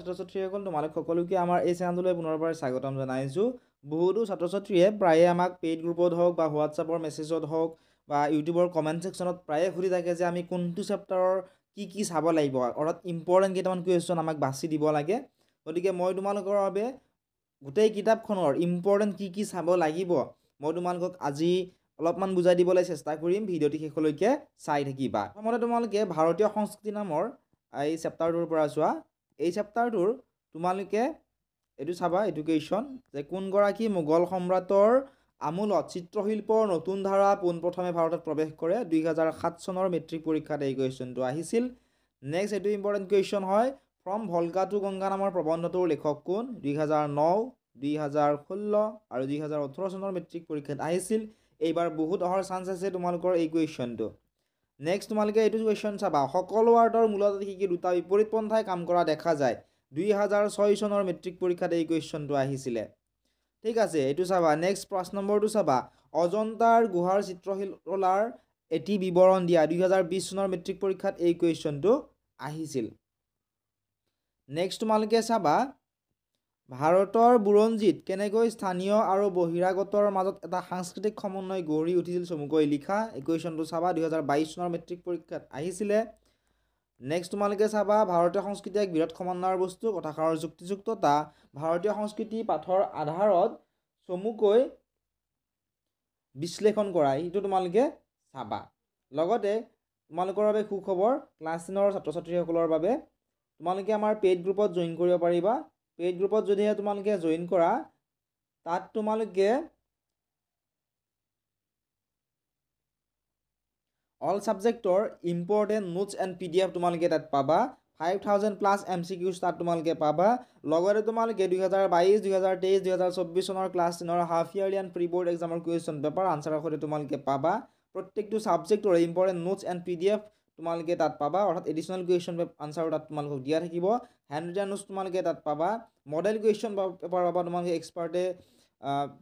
ছাত্ৰ ছাত্ৰীসকল তোমালোক সকলোকে আমাৰ এই চেনেললৈ পুনৰবাৰ স্বাগতম জনাইছোঁ। বহুতো ছাত্ৰ ছাত্ৰীয়ে প্ৰায়ে আমাক পেইড গ্ৰুপত হওক বা হোৱাটছআপৰ মেছেজত হওক বা ইউটিউবৰ কমেণ্ট ছেকশ্যনত প্ৰায়ে সুধি থাকে যে আমি কোনটো চেপ্টাৰৰ কি চাব লাগিব, অৰ্থাৎ ইম্পৰ্টেণ্ট কেইটামান কুৱেশ্যন আমাক বাছি দিব লাগে। গতিকে মই তোমালোকৰ বাবে গোটেই কিতাপখনৰ ইম্পৰ্টেণ্ট কি চাব লাগিব মই তোমালোকক আজি অলপমান বুজাই দিবলৈ চেষ্টা কৰিম। ভিডিঅ'টি শেষলৈকে চাই থাকিবা। প্ৰথমতে তোমালোকে ভাৰতীয় সংস্কৃতি নামৰ এই চেপ্টাৰটোৰ পৰা চোৱা। এই চেপ্টাৰটোৰ তোমালোকে এইটো চাবা, এডুকেশ্যন, যে কোনগৰাকী মোগল সম্ৰাটৰ আমোলত চিত্ৰশিল্পৰ নতুন ধাৰা পোনপ্ৰথমে ভাৰতত প্ৰৱেশ কৰে। 2007 চনৰ মেট্ৰিক পৰীক্ষাত এই কুৱেশ্যনটো আহিছিল। নেক্সট এইটো ইম্পৰ্টেণ্ট কুৱেশ্যন হয়, ফ্ৰম ভলগা টু গংগা নামৰ প্ৰবন্ধটোৰ লেখক কোন? 2009, 2016 আৰু 2018 চনৰ মেট্ৰিক পৰীক্ষাত আহিছিল। এইবাৰ বহুত অহাৰ চান্স আছে তোমালোকৰ এই কুৱেশ্যনটো। নেক্সট তোমালোকে এইটো কুৱেশ্যন চাবা, সকলো ৱাৰ্ডৰ মূলত কি দুটা বিপৰীত পন্থাই কাম কৰা দেখা যায়। 2006 চনৰ মেট্ৰিক পৰীক্ষাত এই কুৱেশ্যনটো আহিছিলে। ঠিক আছে, এইটো চাবা। নেক্সট 5 নম্বৰটো চাবা, অজন্তাৰ গুহাৰ চিত্ৰকলাৰ এটি বিৱৰণ দিয়া। 2020 চনৰ মেট্ৰিক পৰীক্ষাত এই কুৱেশ্যনটো আহিছিল। নেক্সট তোমালোকে চাবা, ভাৰতৰ বুৰঞ্জীত কেনেকৈ স্থানীয় আৰু বহিৰাগতৰ মাজত এটা সাংস্কৃতিক সমন্বয় গঢ়ি উঠিছিল চমুকৈ লিখা। এই কুৱেশ্যনটো চাবা, 2022 চনৰ মেট্ৰিক পৰীক্ষাত আহিছিলে। নেক্সট তোমালোকে চাবা, ভাৰতীয় সংস্কৃতি এক বৃহৎ সমন্বয়ৰ বস্তু, কথাষাৰৰ যুক্তিযুক্ততা। ভাৰতীয় সংস্কৃতি পাঠৰ আধাৰত চমুকৈ বিশ্লেষণ কৰা, এইটো তোমালোকে চাবা। লগতে তোমালোকৰ বাবে সুখবৰ, ক্লাছ 10ৰ ছাত্ৰ ছাত্ৰীসকলৰ বাবে তোমালোকে আমাৰ পেইড গ্ৰুপত জইন কৰিব পাৰিবা। পেইড গ্ৰুপত যদিহে তোমালোকে জইন কৰা, তাত তোমালোকে অল ছাবজেক্টৰ ইম্পৰ্টেণ্ট নোটছ এণ্ড PDF তোমালোকে তাত পাবা। 5000+ MCQs তাত তোমালোকে পাবা। লগতে তোমালোকে 2022, 2023, 2024 চনৰ ক্লাছ 10ৰ half yearly and pre board এক্সামৰ কুৱেশ্যন পেপাৰ আনচাৰৰ সৈতে তোমালোকে পাবা। প্ৰত্যেকটো ছাবজেক্টৰ ইম্পৰ্টেণ্ট নোটছ এণ্ড PDF তোমালোকে তাত পাবা, অৰ্থাৎ এডিশ্যনেল কুৱেশ্যন আনচাৰো তাত তোমালোকক দিয়া থাকিব। হেণ্ড ৰিটান নোটছ তোমালোকে তাত পাবা। মডেল কুৱেশ্যন পেপাৰ পাবা, তোমালোকে এক্সপাৰ্টে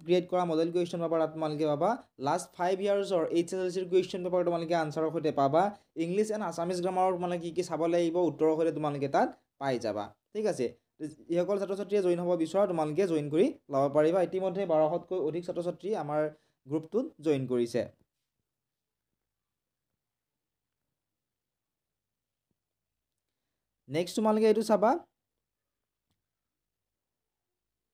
ক্ৰিয়েট কৰা মডেল কুৱেশ্যন পেপাৰ তাত তোমালোকে পাবা। লাষ্ট 5 ইয়াৰ্ছৰ HSLCৰ কুৱেশ্যন পেপাৰ তোমালোকে আনচাৰৰ সৈতে পাবা। ইংলিছ এণ্ড আছামিজ গ্ৰামাৰৰ তোমালোকে কি চাব লাগিব উত্তৰৰ সৈতে তোমালোকে তাত পাই যাবা। ঠিক আছে, যিসকল ছাত্ৰ ছাত্ৰীয়ে জইন হ'ব বিচৰা তোমালোকে জইন কৰি ল'ব পাৰিবা। ইতিমধ্যে 1200তকৈ অধিক ছাত্ৰ ছাত্ৰী আমাৰ গ্ৰুপটোত জইন কৰিছে। নেক্সট তোমালোকে এইটো চাবা,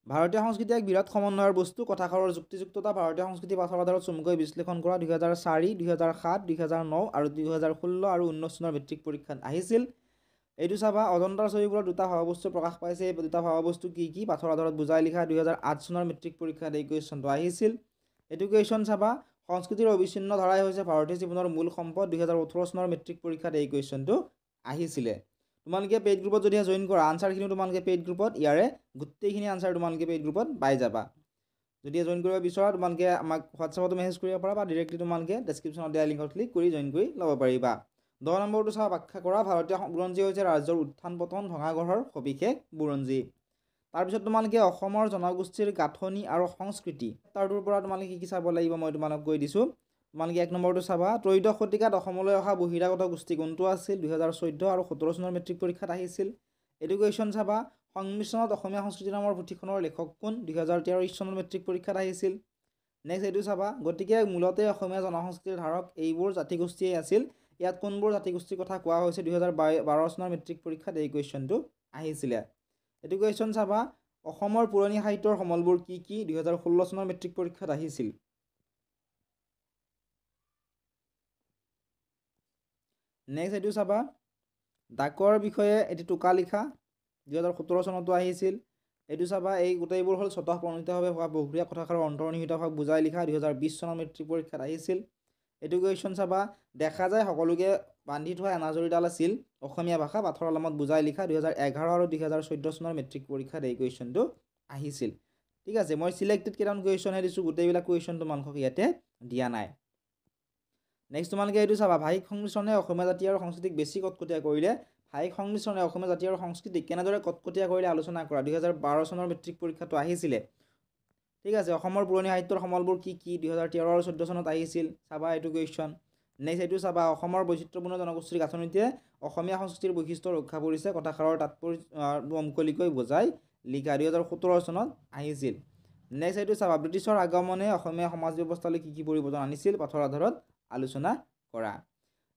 ভাৰতীয় সংস্কৃতি এক বিৰাট সমন্বয়ৰ বস্তু, কথাষাৰৰ যুক্তিযুক্ততা। ভাৰতীয় সংস্কৃতি পাঠৰ আধাৰত চমুকৈ বিশ্লেষণ কৰা। 2004, 2007, 2009 আৰু 2016 আৰু 2019 চনৰ মেট্ৰিক পৰীক্ষাত আহিছিল। এইটো চাবা, অজন্তাৰ ছবিবোৰত দুটা ভাৱবস্তু প্ৰকাশ পাইছে। এই দুটা ভাৱবস্তু কি পাঠৰ আধাৰত বুজাই লিখা। 2008 চনৰ মেট্ৰিক পৰীক্ষাত এই কুৱেশ্যনটো আহিছিল। এইটো কুৱেশ্যন চাবা, সংস্কৃতিৰ অবিচ্ছিন্ন ধাৰাই হৈছে ভাৰতীয় জীৱনৰ মূল সম্পদ। 2018 চনৰ মেট্ৰিক পৰীক্ষাত এই কুৱেশ্যনটো আহিছিলে। তোমালোকে পেইড গ্ৰুপত যদিহে জইন কৰা, আনচাৰখিনি তোমালোকে পেইড গ্ৰুপত ইয়াৰে গোটেইখিনি আনচাৰ তোমালোকে পেইড গ্ৰুপত পাই যাবা। যদি জইন কৰিব বিচৰা তোমালোকে আমাক হোৱাটছআপতো মেছেজ কৰিব পাৰা বা ডাইৰেক্টলি তোমালোকে ডেছক্ৰিপশ্যনত দিয়া লিংকত ক্লিক কৰি জইন কৰি ল'ব পাৰিবা। 10 নম্বৰটো চাবা, ব্যাখ্যা কৰা। ভাৰতীয় বুৰঞ্জী হৈছে ৰাজ্যৰ উত্থান পতন ভঙাগঢ়ৰ সবিশেষ বুৰঞ্জী। তাৰপিছত তোমালোকে অসমৰ জনগোষ্ঠীৰ গাঁথনি আৰু সংস্কৃতি, তাৰটোৰ পৰা তোমালোকে কি চাব লাগিব মই তোমালোক কৈ দিছোঁ। তোমালোকে 1 নম্বৰটো চাবা, ত্ৰয়োদশ শতিকাত অসমলৈ অহা বহিৰাগত গোষ্ঠী কোনটো আছিল। 2014 আৰু 2017 চনৰ মেট্ৰিক পৰীক্ষাত আহিছিল। এইটো কুৱেশ্যন চাবা, সংমিশ্ৰণত অসমীয়া সংস্কৃতি নামৰ পুথিখনৰ লেখক কোন। 2013 চনৰ মেট্ৰিক পৰীক্ষাত আহিছিল। নেক্সট এইটো চাবা, গতিকে মূলতে অসমীয়া জনসংস্কৃতিৰ ধাৰক এইবোৰ জাতিগোষ্ঠীয়ে আছিল। ইয়াত কোনবোৰ জাতিগোষ্ঠীৰ কথা কোৱা হৈছে। 2012 চনৰ মেট্ৰিক পৰীক্ষাত এই কুৱেশ্যনটো আহিছিলে। এইটো কুৱেশ্যন চাবা, অসমৰ পুৰণি সাহিত্যৰ সমলবোৰ কি? 2016 চনৰ মেট্ৰিক পৰীক্ষাত আহিছিল। নেক্সট এইটো চাবা, ডাকৰ বিষয়ে এটি টোকা লিখা। 2017 চনতো আহিছিল। এইটো চাবা, এই গোটেইবোৰ হ'ল স্বতঃপ্ৰণোদিতভাৱে হোৱা বহুক্ৰিয়া কথাষাৰৰ অন্তৰ্নিহিত ভাগ বুজাই লিখা। 2020 চনৰ মেট্ৰিক পৰীক্ষাত আহিছিল। এইটো কুৱেশ্যন চাবা, দেখা যায় সকলোকে বান্ধি থোৱা এনাজৰীডাল আছিল অসমীয়া ভাষা, পাঠৰ আলমত বুজাই লিখা। 2011 আৰু 2014 চনৰ মেট্ৰিক পৰীক্ষাত এই কুৱেশ্যনটো আহিছিল। ঠিক আছে, মই চিলেক্টেড কেইটামান কুৱেশ্যনহে দিছোঁ, গোটেইবিলাক কুৱেশ্যন তোমালোকক ইয়াতে দিয়া নাই। নেক্সট তোমালোকে এইটো চাবা, ভাষিক সংমিশ্ৰণে অসমীয়া জাতি আৰু সংস্কৃতিক বেছি কটকটীয়া কৰিলে। ভাষিক সংমিশ্ৰণে অসমীয়া জাতি আৰু সংস্কৃতিক কেনেদৰে কটকটীয়া কৰিলে আলোচনা কৰা। 2012 চনৰ মেট্ৰিক পৰীক্ষাটো আহিছিলে। ঠিক আছে, অসমৰ পুৰণি সাহিত্যৰ সমলবোৰ কি? 2013 আৰু 2014 চনত আহিছিল। চাবা এইটো কুৱেশ্যন। নেক্সট এইটো চাবা অসমৰ বৈচিত্ৰ্যপূৰ্ণ জনগোষ্ঠীৰ গাঁথনিতে অসমীয়া সংস্কৃতিৰ বৈশিষ্ট্য ৰক্ষা কৰিছে কথাষাৰৰ তাৎপৰ্য মুকলিকৈ বুজাই লিখা 2017 চনত আহিছিল। নেক্সট এইটো চাবা ব্ৰিটিছৰ আগমনে অসমীয়া সমাজ ব্যৱস্থালৈ কি পৰিৱৰ্তন আনিছিল পাঠৰ আধাৰত আলোচনা কৰা।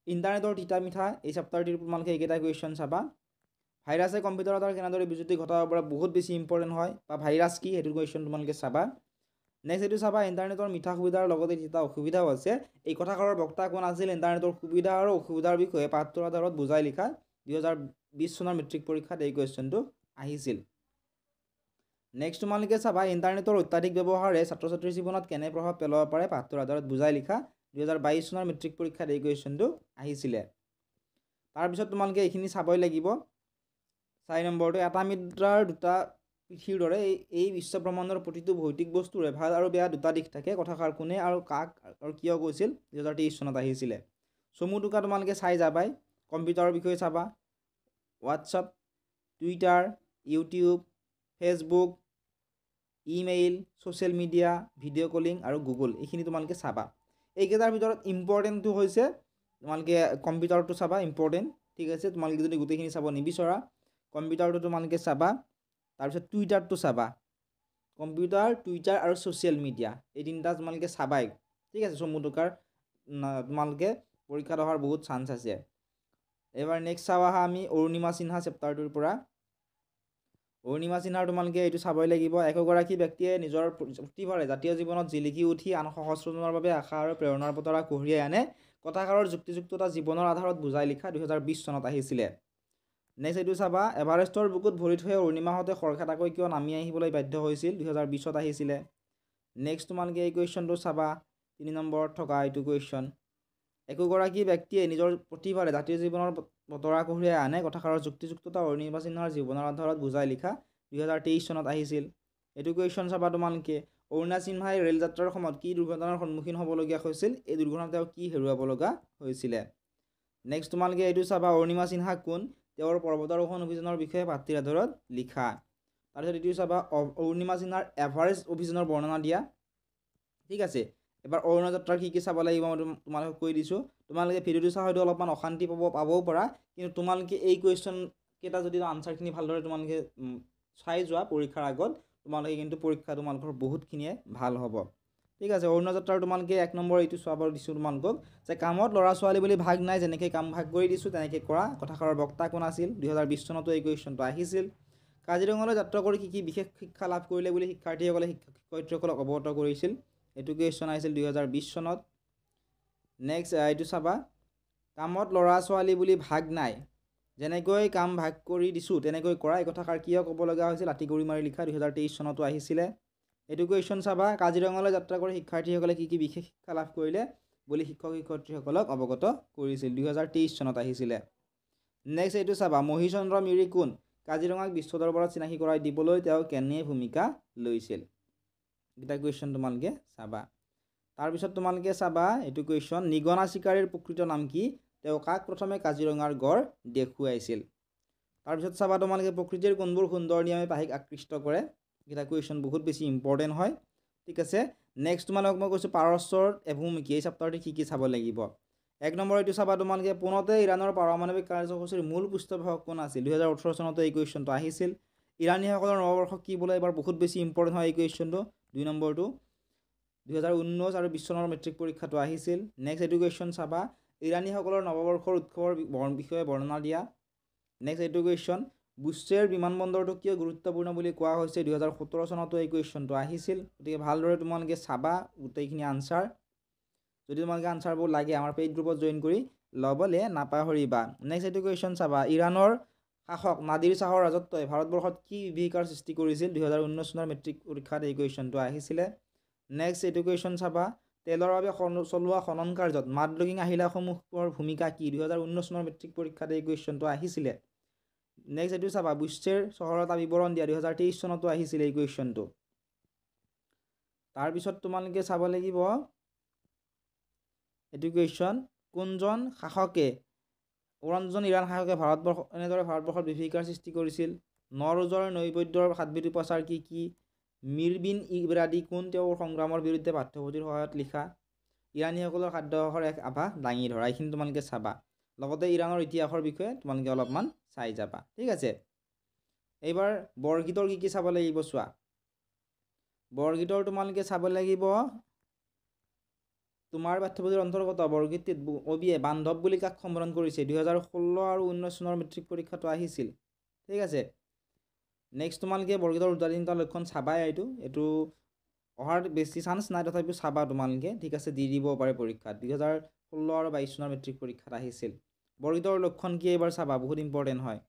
ইণ্টাৰনেটৰ তিতা মিঠা এই চেপ্টাৰটিৰ তোমালোকে এইকেইটা কুৱেশ্যন চাবা। ভাইৰাছে কম্পিউটাৰৰ দ্বাৰা কেনেদৰে বিজুতি ঘটাব পৰা বহুত বেছি ইম্পৰ্টেণ্ট হয় বা ভাইৰাছ কি সেইটো কুৱেশ্যন তোমালোকে চাবা। নেক্সট এইটো চাবা ইণ্টাৰনেটৰ মিঠা সুবিধাৰ লগতে তিতা অসুবিধাও আছে। এই কথাষাৰৰ বক্তা কোন আছিল? ইণ্টাৰনেটৰ সুবিধা আৰু অসুবিধাৰ বিষয়ে পাঠটোৰ আধাৰত বুজাই লিখা 2020 চনৰ মেট্ৰিক পৰীক্ষাত এই কুৱেশ্যনটো আহিছিল। নেক্সট তোমালোকে চাবা ইণ্টাৰনেটৰ অত্যাধিক ব্যৱহাৰে ছাত্ৰ ছাত্ৰীৰ জীৱনত কেনে প্ৰভাৱ পেলাব পাৰে পাঠটোৰ আধাৰত বুজাই লিখা 2022 চনৰ মেট্ৰিক পৰীক্ষাত এই কুৱেশ্যনটো আহিছিলে। তাৰপিছত তোমালোকে এইখিনি চাবই লাগিব। 4 নম্বৰটো এটা মুদ্ৰাৰ দুটা পিঠিৰ দৰে এই বিশ্ব ব্ৰহ্মাণ্ডৰ প্ৰতিটো ভৌতিক বস্তুৰে ভাল আৰু বেয়া দুটা দিশ থাকে কথাষাৰ কোনে আৰু কাক আৰু কিয় কৈছিল 2023 চনত আহিছিলে। চমু টোকা তোমালোকে চাই যাবাই। কম্পিউটাৰৰ বিষয়ে চাবা WhatsApp, Twitter, YouTube, Facebook, email, social media, video' calling আৰু গুগল এইখিনি তোমালোকে চাবা। এইকেইটাৰ ভিতৰত ইম্পৰ্টেণ্টটো হৈছে তোমালোকে কম্পিউটাৰটো চাবা ইম্পৰ্টেণ্ট, ঠিক আছে। তোমালোকে যদি গোটেইখিনি চাব নিবিচৰা কম্পিউটাৰটো তোমালোকে চাবা। তাৰপিছত টুইটাৰটো চাবা। কম্পিউটাৰ, টুইটাৰ আৰু ছ'চিয়েল মিডিয়া এই তিনিটা তোমালোকে চাবাই, ঠিক আছে। চমু টোকাৰ তোমালোকে পৰীক্ষাত অহাৰ বহুত চান্স আছে। এবাৰ নেক্সট চাবা আমি অৰুণিমা সিনহা চেপ্টাৰটোৰ পৰা। অৰুণিমা সিনহাৰ তোমালোকে এইটো চাবই লাগিব। একোগৰাকী ব্যক্তিয়ে নিজৰ প্ৰতিভাৰে জাতীয় জীৱনত জিলিকি উঠি আন সহস্ৰজনৰ বাবে আশা আৰু প্ৰেৰণাৰ বতৰা কঢ়িয়াই আনে কথাষাৰৰ যুক্তিযুক্ততা জীৱনৰ আধাৰত বুজাই লিখা 2020 চনত আহিছিলে। নেক্সট এইটো চাবা এভাৰেষ্টৰ বুকুত ভৰি থৈ অৰুণিমাহঁতে খৰখেদাকৈ কিয় নামি আহিবলৈ বাধ্য হৈছিল 2020ত আহিছিলে। নেক্সট তোমালোকে এই কুৱেশ্যনটো চাবা 3 নম্বৰত থকা এইটো কুৱেশ্যন। একোগৰাকী ব্যক্তিয়ে নিজৰ প্ৰতিভাৰে জাতীয় জীৱনৰ বতৰা কঢ়িয়াই আনে কথাষাৰৰ যুক্তিযুক্ততা অৰুণিমা সিনহাৰ জীৱনৰ আধাৰত বুজাই লিখা 2023 চনত আহিছিল। এইটো কুৱেশ্যন চাবা তোমালোকে অৰুণিমা সিনহাই ৰেল যাত্ৰাৰ সময়ত কি দুৰ্ঘটনাৰ সন্মুখীন হ'বলগীয়া হৈছিল, এই দুৰ্ঘটনাত তেওঁ কি হেৰুৱাব লগা হৈছিলে। নেক্সট তোমালোকে এইটো চাবা অৰুণিমা সিনহা কোন, তেওঁৰ পৰ্বতাৰোহণ অভিযানৰ বিষয়ে পাঠটিৰ আধাৰত লিখা। তাৰপিছত এইটো চাবা অৰুণিমা সিনহাৰ এভাৰেষ্ট অভিযানৰ বৰ্ণনা দিয়া, ঠিক আছে। এবাৰ অৰুণা যাত্ৰাৰ কি চাব লাগিব মই তোমালোকক কৈ দিছোঁ। তোমালোকে ভিডিঅ'টো চাই হয়তো অলপমান অশান্তি পাবও পাৰা, কিন্তু তোমালোকে এই কুৱেশ্যন কেইটা যদি আনচাৰখিনি ভালদৰে তোমালোকে চাই যোৱা পৰীক্ষাৰ আগত তোমালোকে কিন্তু পৰীক্ষা তোমালোকৰ বহুতখিনিয়ে ভাল হ'ব, ঠিক আছে। অৰুণা যাত্ৰাৰ তোমালোকে 1 নম্বৰ এইটো চাব দিছোঁ তোমালোকক যে কামত ল'ৰা ছোৱালী বুলি ভাগ নাই, যেনেকৈ কাম ভাগ কৰি দিছোঁ তেনেকৈ কৰা কথাষাৰৰ বক্তা কোন আছিল 2020 চনতো এই কুৱেশ্যনটো আহিছিল। কাজিৰঙালৈ যাত্ৰা কৰি কি বিশেষ শিক্ষা লাভ কৰিলে বুলি শিক্ষাৰ্থীসকলে শিক্ষয়িত্ৰীসকলক অৱগত কৰিছিল, এইটো কুৱেশ্যন আহিছিল 2020 চনত। নেক্সট এইটো চাবা কামত ল'ৰা ছোৱালী বুলি ভাগ নাই, যেনেকৈ কাম ভাগ কৰি দিছোঁ তেনেকৈ কৰা এই কথাষাৰ কিয় ক'ব লগা হৈছিল আঁতিগুৰি মাৰি লিখা 2023 চনতো আহিছিলে। এইটো কুৱেশ্যন চাবা কাজিৰঙালৈ যাত্ৰা কৰি শিক্ষাৰ্থীসকলে কি বিশেষ শিক্ষা লাভ কৰিলে বুলি শিক্ষক শিক্ষয়িত্ৰীসকলক অৱগত কৰিছিল 2023 চনত আহিছিলে। নেক্সট এইটো চাবা মহিচন্দ্ৰ মিৰি কোন, কাজিৰঙাক বিশ্ব দৰবাৰত চিনাকি কৰাই দিবলৈ তেওঁ কেনে ভূমিকা লৈছিল, এইকেইটা কুৱেশ্যন তোমালোকে চাবা। তাৰপিছত তোমালোকে চাবা এইটো কুৱেশ্যন নিগনা চিকাৰীৰ প্ৰকৃত নাম কি, তেওঁ কাক প্ৰথমে কাজিৰঙাৰ গড় দেখুৱাইছিল। তাৰপিছত চাবা তোমালোকে প্ৰকৃতিৰ কোনবোৰ সুন্দৰ নিয়মে পাহিক আকৃষ্ট কৰে, এইকেইটা কুৱেশ্যন বহুত বেছি ইম্পৰ্টেণ্ট হয়, ঠিক আছে। নেক্সট তোমালোকক মই কৈছোঁ পাৰস্যৰ এভুমুখী এই চেপ্টাৰটি কি চাব লাগিব। 1 নম্বৰ এইটো চাবা তোমালোকে পোনতে ইৰাণৰ পাৰমাণৱিক কাৰ্যসূচীৰ মূল পৃষ্ঠপোষক কোন আছিল, 2018 চনতো এই কুৱেশ্যনটো আহিছিল। ইৰাণীসকলৰ নৱবৰ্ষ কি বোলে এবাৰ বহুত বেছি ইম্পৰ্টেণ্ট হয় এই কুৱেশ্যনটো 2 নম্বৰটো 2019 আৰু 20 চনৰ মেট্ৰিক পৰীক্ষাটো আহিছিল। নেক্সট এইটো কুৱেশ্যন চাবা ইৰাণীসকলৰ নৱবৰ্ষৰ উৎসৱৰ বিষয়ে বৰ্ণনা দিয়া। নেক্সট এইটো কুৱেশ্যন বুশ্বেৰ বিমানবন্দৰটো কিয় গুৰুত্বপূৰ্ণ বুলি কোৱা হৈছে, 2017 চনতো এই কুৱেশ্যনটো আহিছিল। গতিকে ভালদৰে তোমালোকে চাবা গোটেইখিনি আনচাৰ। যদি তোমালোকে আনচাৰবোৰ লাগে আমাৰ পেইড গ্ৰুপত জইন কৰি ল'বলৈ নাপাহৰিবা। নেক্সট এইটো কুৱেশ্যন চাবা ইৰাণৰ শাসক নাদিৰ শ্বাহৰ ৰাজত্বই ভাৰতবৰ্ষত কি বিভীষিকাৰ সৃষ্টি কৰিছিল, 2019 চনৰ মেট্ৰিক পৰীক্ষাত এই কুৱেশ্যনটো আহিছিলে। নেক্সট এইটো কুৱেশ্যন চাবা তেলৰ বাবে চলোৱা খনন কাৰ্যত মাডলগিং আহিলাসমূহৰ ভূমিকা কি, 2019 চনৰ মেট্ৰিক পৰীক্ষাত এই কুৱেশ্যনটো আহিছিলে। নেক্সট এইটো চাবা বুশ্বেৰ চহৰৰ এটা বিৱৰণ দিয়া, 2023 চনতো আহিছিলে এই কুৱেশ্যনটো। তাৰপিছত তোমালোকে চাব লাগিব এইটো কুৱেশ্যন কোনজন ইৰাণ শাসকে ভাৰতবৰ্ষত বিভীষিকাৰ সৃষ্টি কৰিছিল, নৰৰোজৰ নৈবদ্যৰ 7 বিধ উপচাৰ কি, মিৰ বিন ইব্ৰাদী কোন, তেওঁৰ সংগ্ৰামৰ বিৰুদ্ধে পাঠ্যপুথিৰ সহায়ত লিখা। ইৰাণীসকলৰ খাদ্যাভ্যাসৰ এক আভাস দাঙি ধৰা এইখিনি তোমালোকে চাবা লগতে ইৰাণৰ ইতিহাসৰ বিষয়ে তোমালোকে অলপমান চাই যাবা ঠিক আছে এইবাৰ বৰগীতৰ কি চাব লাগিব চোৱা বৰগীতৰ তোমালোকে চাব লাগিব তোমাৰ পাঠ্যপুথিৰ অন্তৰ্গত বৰগীতটিত কবিয়ে বান্ধৱ বুলি কাক সম্বোধন কৰিছে 2016 আৰু 19 চনৰ মেট্ৰিক পৰীক্ষাটো আহিছিল ঠিক আছে নেক্সট তোমালোকে বৰগীতৰ দুটা তিনিটা লক্ষণ চাবাই এইটো অহাৰ বেছি চান্স নাই তথাপিও চাবা তোমালোকে ঠিক আছে দি দিব পাৰে পৰীক্ষাত 2016 আৰু 22 চনৰ মেট্ৰিক পৰীক্ষাত আহিছিল বৰগীতৰ লক্ষণ কি এইবাৰ চাবা বহুত ইম্পৰ্টেণ্ট হয়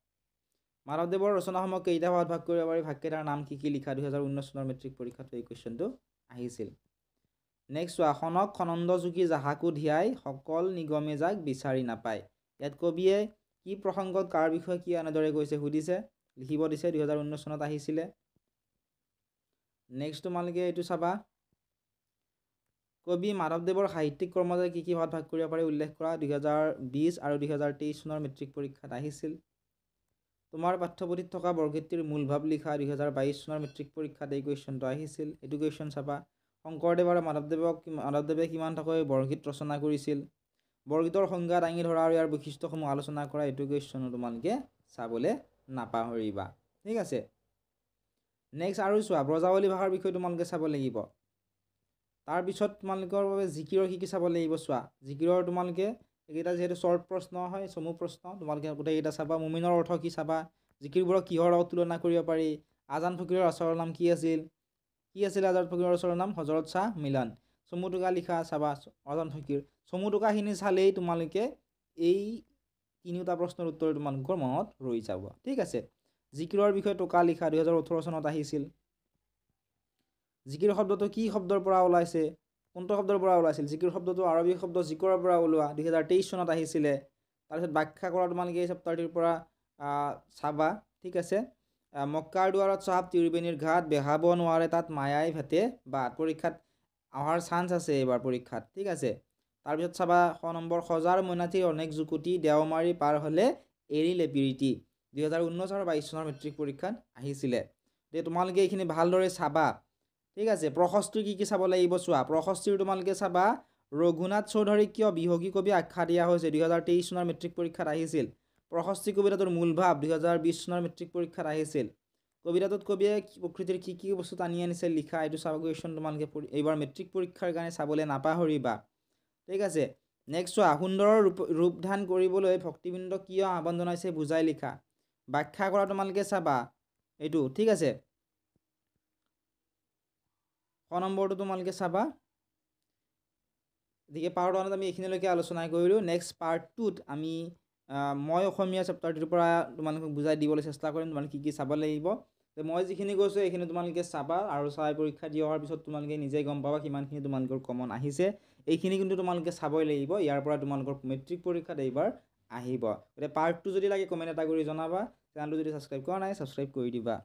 মাধৱদেৱৰ ৰচনাসমূহ কেইটা ভাগত ভাগ কৰিব পাৰি ভাগকেইটাৰ নাম কি লিখা 2019 চনৰ মেট্ৰিক পৰীক্ষাত এই কুৱেশ্যনটো আহিছিল নেক্সট চোৱা খনক খনন্দ যোগী যাহাকো ধিয়াই সকল নিগমে যাক বিচাৰি নাপায় ইয়াত কবিয়ে কি প্ৰসংগত কাৰ বিষয়ে কি এনেদৰে কৈছে সুধিছে লিখিব দিছে 2019 চনত আহিছিলে নেক্সট তোমালোকে এইটো চাবা কবি মাধৱদেৱৰ সাহিত্যিক কৰ্মলৈ কি ভাগত ভাগ কৰিব পাৰি উল্লেখ কৰা 2020 আৰু 2023 চনৰ মেট্ৰিক পৰীক্ষাত আহিছিল তোমাৰ পাঠ্যপুথিত থকা বৰগীতটিৰ মূল ভাৱ লিখা 2022 চনৰ মেট্ৰিক পৰীক্ষাত এই কুৱেশ্যনটো আহিছিল এইটো কুৱেশ্যন চাবা শংকৰদেৱ আৰু মাধৱদেৱে কিমানটাকৈ বৰগীত ৰচনা কৰিছিল বৰগীতৰ সংজ্ঞা দাঙি ধৰা আৰু ইয়াৰ বৈশিষ্ট্যসমূহ আলোচনা কৰা এইটো কুৱেশ্যনো তোমালোকে চাবলৈ নাপাহৰিবা ঠিক আছে নেক্সট আৰু চোৱা ব্ৰজাৱলী ভাষাৰ বিষয়ে তোমালোকে চাব লাগিব তাৰপিছত তোমালোকৰ বাবে জিকিৰৰ কি চাব লাগিব চোৱা জিকিৰৰ তোমালোকে এইকেইটা যিহেতু শ্বৰ্ট প্ৰশ্ন হয় চমু প্ৰশ্ন তোমালোকে গোটেইকেইটা চাবা মুমিনৰ অৰ্থ কি চাবা জিকিৰবোৰক কিহৰ লগত তুলনা কৰিব পাৰি আজান ফকীৰৰ আচলৰ নাম কি আছিল আজাদ ফকীৰৰ আচলৰ নাম হজৰত শ্বাহ মিলান চমু টোকা লিখা চাবা আজান ফকীৰ চমু টোকাখিনি চালেই তোমালোকে এই তিনিটা প্ৰশ্নৰ উত্তৰ তোমালোকৰ মনত ৰৈ যাব ঠিক আছে জিকিৰৰ বিষয়ে টোকা লিখা 2018 চনত আহিছিল জিকিৰ শব্দটো কি শব্দৰ পৰা ওলাইছে কোনটো শব্দৰ পৰা ওলাইছিল জিকিৰ শব্দটো আৰবী শব্দ জিকৰৰ পৰা ওলোৱা 2023 চনত আহিছিলে তাৰপিছত ব্যাখ্যা কৰা তোমালোকে এই চেপ্টাৰটিৰ পৰা চাবা ঠিক আছে মক্কাৰ দুৱাৰত চাহাব তিৰুবেনীৰ ঘাট বেহাব নোৱাৰে তাত মায়াই ভেটে বাট পৰীক্ষাত অহাৰ চান্স আছে এইবাৰ পৰীক্ষাত ঠিক আছে তাৰপিছত চাবা খ নম্বৰ সজাৰ মইনাথিৰ অনেক জুকুটি দেওমাৰি পাৰ হ'লে এৰিলে প্ৰীতি 2019 আৰু 22 চনৰ মেট্ৰিক পৰীক্ষাত আহিছিলে তোমালোকে এইখিনি ভালদৰে চাবা ঠিক আছে প্ৰশস্তিৰ কি চাব লাগিব চোৱা প্ৰশস্তিৰ তোমালোকে চাবা ৰঘুনাথ চৌধুৰীক কিয় বিহগী কবি আখ্যা দিয়া হৈছে 2023 চনৰ মেট্ৰিক পৰীক্ষাত আহিছিল প্ৰশস্তি কবিতাটোৰ মূল ভাৱ 2020 চনৰ মেট্ৰিক পৰীক্ষাত আহিছিল কবিতাটোত কবিয়ে প্ৰকৃতিৰ কি বস্তু টানি আনিছে লিখা এইটো চাব কুৱেশ্যন তোমালোকে এইবাৰ মেট্ৰিক পৰীক্ষাৰ কাৰণে চাবলৈ নাপাহৰিবা ঠিক আছে নেক্সট চোৱা সুন্দৰৰ ৰূপধান কৰিবলৈ ভক্তিবৃন্দ কিয় আহ্বান জনাইছে বুজাই লিখা ব্যাখ্যা কৰা তোমালোকে চাবা এইটো ঠিক আছে ক নম্বৰটো তোমালোকে চাবা গতিকে পাৰ্ট 1ত আমি এইখিনিলৈকে আলোচনা কৰিলোঁ নেক্সট পাৰ্ট 2ত আমি মই অসমীয়া চেপ্টাৰটোৰ পৰা তোমালোকক বুজাই দিবলৈ চেষ্টা কৰিম তোমালোকে কি চাব লাগিব মই যিখিনি কৈছোঁ এইখিনি তোমালোকে চাবা আৰু চাই পৰীক্ষা দি অহাৰ পিছত তোমালোকে নিজে গম পাবা কিমানখিনি তোমালোকৰ কমন আহিছে এইখিনি কিন্তু তোমালোকে চাবই লাগিব ইয়াৰ পৰা তোমালোকৰ মেট্ৰিক পৰীক্ষাত এইবাৰ আহিব গতিকে পাৰ্ট 2 যদি লাগে কমেণ্ট এটা কৰি জনাবা চেনেলটো যদি ছাবস্ক্ৰাইব কৰা নাই ছাবস্ক্ৰাইব কৰি দিবা